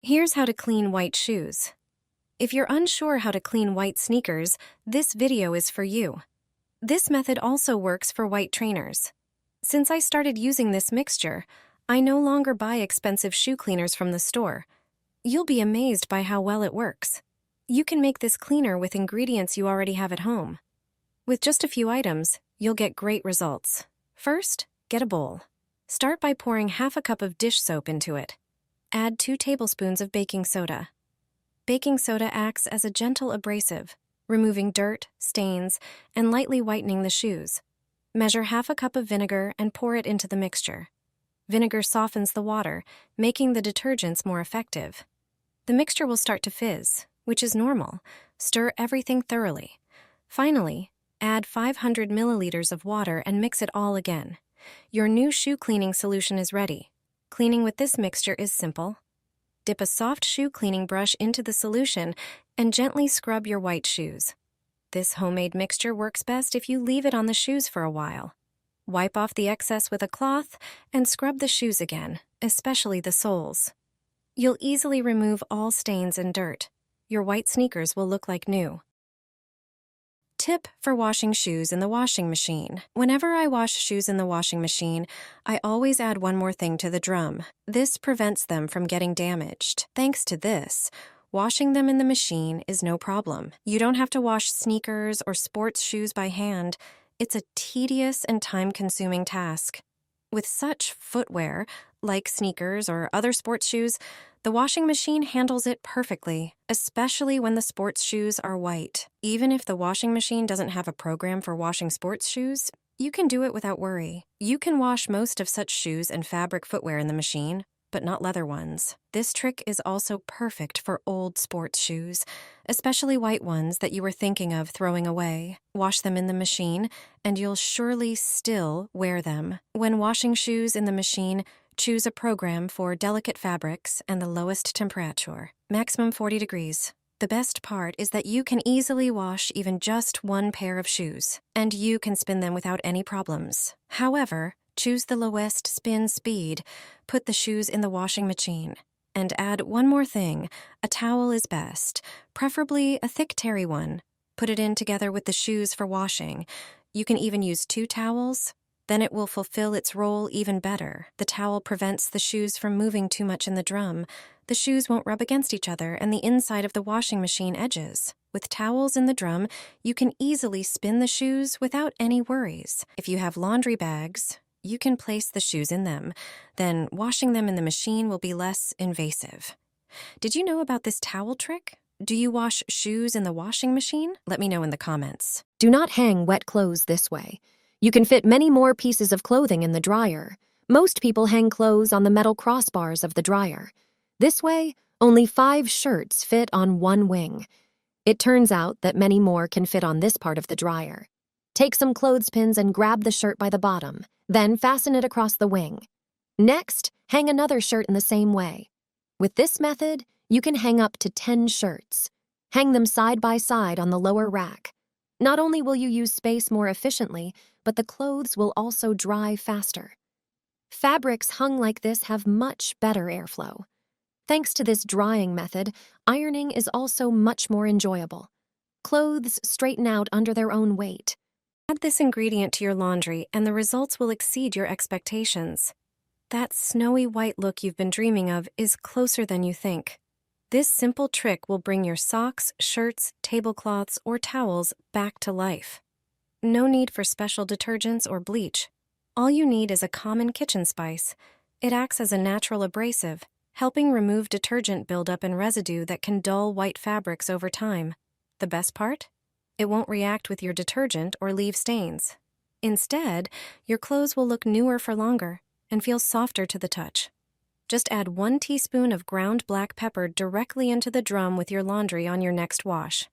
Here's how to clean white shoes. If you're unsure how to clean white sneakers, this video is for you. This method also works for white trainers. Since I started using this mixture, I no longer buy expensive shoe cleaners from the store. You'll be amazed by how well it works. You can make this cleaner with ingredients you already have at home. With just a few items, you'll get great results. First, get a bowl. Start by pouring half a cup of dish soap into it. Add 2 tablespoons of baking soda. Baking soda acts as a gentle abrasive, removing dirt, stains, and lightly whitening the shoes. Measure half a cup of vinegar and pour it into the mixture. Vinegar softens the water, making the detergents more effective. The mixture will start to fizz, which is normal. Stir everything thoroughly. Finally, add 500 milliliters of water and mix it all again. Your new shoe cleaning solution is ready. Cleaning with this mixture is simple. Dip a soft shoe cleaning brush into the solution and gently scrub your white shoes. This homemade mixture works best if you leave it on the shoes for a while. Wipe off the excess with a cloth and scrub the shoes again, especially the soles. You'll easily remove all stains and dirt. Your white sneakers will look like new. Tip for washing shoes in the washing machine. Whenever I wash shoes in the washing machine, I always add one more thing to the drum. This prevents them from getting damaged. Thanks to this, washing them in the machine is no problem. You don't have to wash sneakers or sports shoes by hand. It's a tedious and time-consuming task. With such footwear, like sneakers or other sports shoes, the washing machine handles it perfectly, especially when the sports shoes are white. Even if the washing machine doesn't have a program for washing sports shoes, you can do it without worry. You can wash most of such shoes and fabric footwear in the machine, but not leather ones. This trick is also perfect for old sports shoes, especially white ones that you were thinking of throwing away. Wash them in the machine, and you'll surely still wear them. When washing shoes in the machine, choose a program for delicate fabrics and the lowest temperature, maximum 40 degrees. The best part is that you can easily wash even just one pair of shoes, and you can spin them without any problems. However, choose the lowest spin speed, put the shoes in the washing machine, and add one more thing. A towel is best, preferably a thick terry one. Put it in together with the shoes for washing. You can even use 2 towels. Then it will fulfill its role even better. The towel prevents the shoes from moving too much in the drum. The shoes won't rub against each other and the inside of the washing machine edges. With towels in the drum, you can easily spin the shoes without any worries. If you have laundry bags, you can place the shoes in them. Then washing them in the machine will be less invasive. Did you know about this towel trick? Do you wash shoes in the washing machine? Let me know in the comments. Do not hang wet clothes this way. You can fit many more pieces of clothing in the dryer. Most people hang clothes on the metal crossbars of the dryer. This way, only 5 shirts fit on one wing. It turns out that many more can fit on this part of the dryer. Take some clothespins and grab the shirt by the bottom, then fasten it across the wing. Next, hang another shirt in the same way. With this method, you can hang up to 10 shirts. Hang them side by side on the lower rack. Not only will you use space more efficiently, but the clothes will also dry faster. Fabrics hung like this have much better airflow. Thanks to this drying method, ironing is also much more enjoyable. Clothes straighten out under their own weight. Add this ingredient to your laundry and the results will exceed your expectations. That snowy white look you've been dreaming of is closer than you think. This simple trick will bring your socks, shirts, tablecloths, or towels back to life. No need for special detergents or bleach. All you need is a common kitchen spice. It acts as a natural abrasive, helping remove detergent buildup and residue that can dull white fabrics over time. The best part? It won't react with your detergent or leave stains. Instead, your clothes will look newer for longer and feel softer to the touch. Just add 1 teaspoon of ground black pepper directly into the drum with your laundry on your next wash.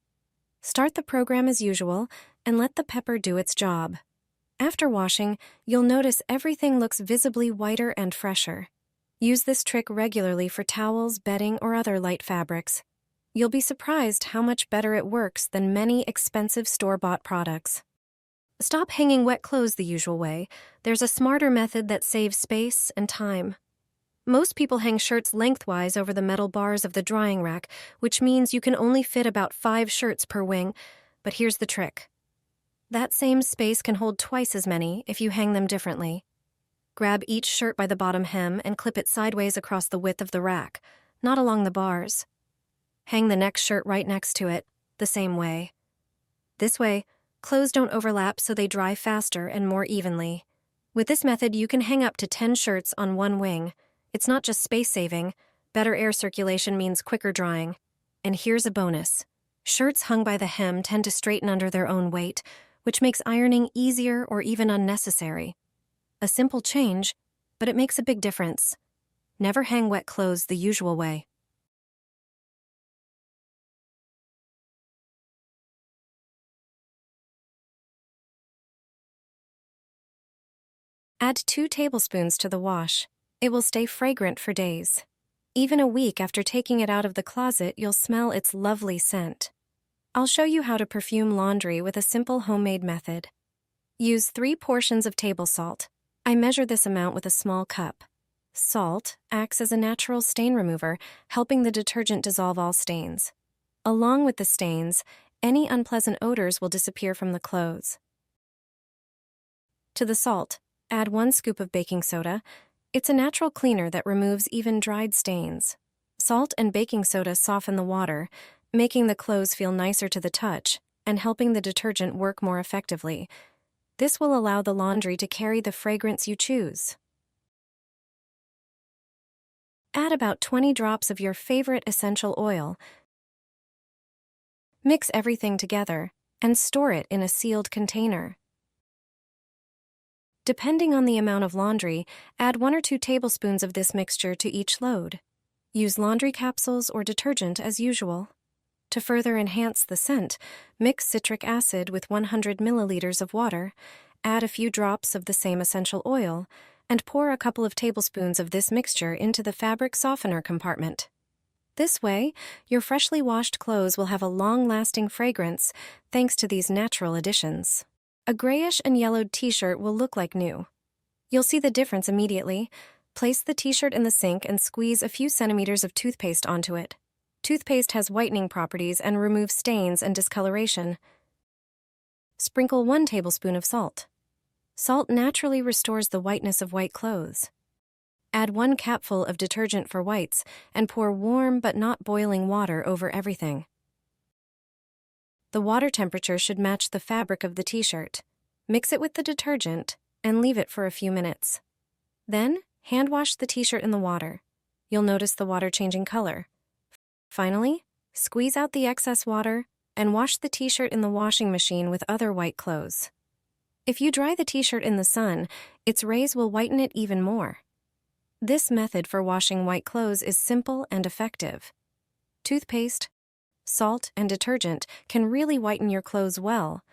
Start the program as usual and let the pepper do its job. After washing, you'll notice everything looks visibly whiter and fresher. Use this trick regularly for towels, bedding, or other light fabrics. You'll be surprised how much better it works than many expensive store-bought products. Stop hanging wet clothes the usual way. There's a smarter method that saves space and time. Most people hang shirts lengthwise over the metal bars of the drying rack, which means you can only fit about 5 shirts per wing, but here's the trick. That same space can hold twice as many if you hang them differently. Grab each shirt by the bottom hem and clip it sideways across the width of the rack, not along the bars. Hang the next shirt right next to it, the same way. This way, clothes don't overlap so they dry faster and more evenly. With this method, you can hang up to 10 shirts on one wing. It's not just space saving, better air circulation means quicker drying. And here's a bonus. Shirts hung by the hem tend to straighten under their own weight, which makes ironing easier or even unnecessary. A simple change, but it makes a big difference. Never hang wet clothes the usual way. Add 2 tablespoons to the wash. It will stay fragrant for days. Even a week after taking it out of the closet, you'll smell its lovely scent. I'll show you how to perfume laundry with a simple homemade method. Use 3 portions of table salt. I measure this amount with a small cup. Salt acts as a natural stain remover, helping the detergent dissolve all stains. Along with the stains, any unpleasant odors will disappear from the clothes. To the salt, add 1 scoop of baking soda. It's a natural cleaner that removes even dried stains. Salt and baking soda soften the water, making the clothes feel nicer to the touch and helping the detergent work more effectively. This will allow the laundry to carry the fragrance you choose. Add about 20 drops of your favorite essential oil. Mix everything together and store it in a sealed container. Depending on the amount of laundry, add 1 or 2 tablespoons of this mixture to each load. Use laundry capsules or detergent as usual. To further enhance the scent, mix citric acid with 100 milliliters of water, add a few drops of the same essential oil, and pour a couple of tablespoons of this mixture into the fabric softener compartment. This way, your freshly washed clothes will have a long-lasting fragrance thanks to these natural additions. A grayish and yellowed t-shirt will look like new. You'll see the difference immediately. Place the t-shirt in the sink and squeeze a few centimeters of toothpaste onto it. Toothpaste has whitening properties and removes stains and discoloration. Sprinkle 1 tablespoon of salt. Salt naturally restores the whiteness of white clothes. Add 1 capful of detergent for whites and pour warm but not boiling water over everything. The water temperature should match the fabric of the t-shirt. Mix it with the detergent and leave it for a few minutes. Then, hand wash the t-shirt in the water. You'll notice the water changing color. Finally, squeeze out the excess water and wash the t-shirt in the washing machine with other white clothes. If you dry the t-shirt in the sun, its rays will whiten it even more. This method for washing white clothes is simple and effective. Toothpaste, salt, and detergent can really whiten your clothes well,